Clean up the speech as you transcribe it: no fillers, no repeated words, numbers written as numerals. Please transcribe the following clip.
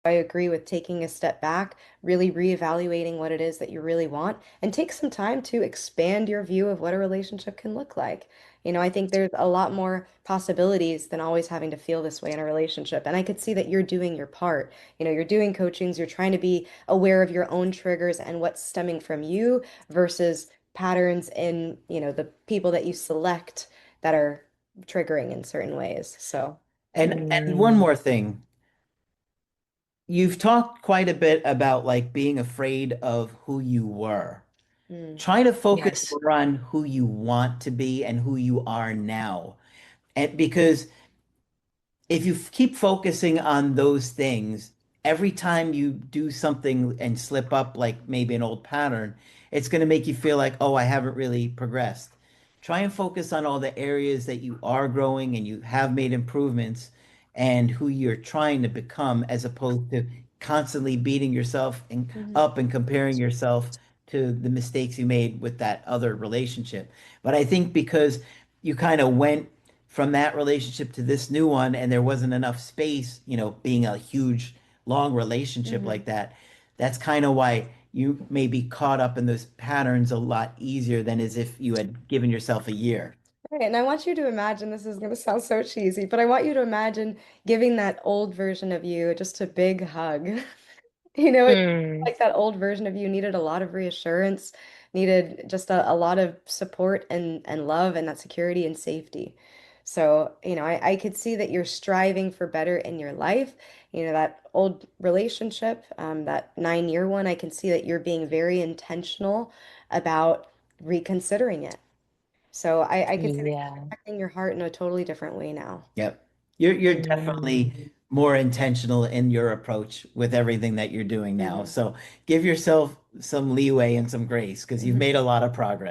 I agree with taking a step back, really reevaluating what it is that you really want, and take some time to expand your view of what a relationship can look like. I think there's a lot more possibilities than always having to feel this way in a relationship. And I could see that you're doing your part. You're doing coachings, you're trying to be aware of your own triggers and what's stemming from you versus patterns in, the people that you select that are triggering in certain ways. So, And one Mm, more thing. You've talked quite a bit about like being afraid of who you were. mm, Try to focus yes. more on who you want to be and who you are now. And because if you keep focusing on those things, every time you do something and slip up, like maybe an old pattern, it's going to make you feel like, oh, I haven't really progressed. Try and focus on all the areas that you are growing and you have made improvements and who you're trying to become, as opposed to constantly beating yourself mhm, up and comparing yourself to the mistakes you made with that other relationship. But I think because you kind of went from that relationship to this new one and there wasn't enough space, being a huge long relationship mhm. like that, that's kind of why you may be caught up in those patterns a lot easier than as if you had given yourself a year. Right, and I want you to imagine, this is going to sound so cheesy, but I want you to imagine giving that old version of you just a big hug. It Mm, like that old version of you needed a lot of reassurance, needed just a lot of support and love and that security and safety. So, I could see that you're striving for better in your life. That old relationship, that 9-year one, I can see that you're being very intentional about reconsidering it. So I could see that you're yeah. protecting your heart in a totally different way now. Yep. You're Mm, definitely more intentional in your approach with everything that you're doing now. Hmm. So give yourself some leeway and some grace because you've made a lot of progress.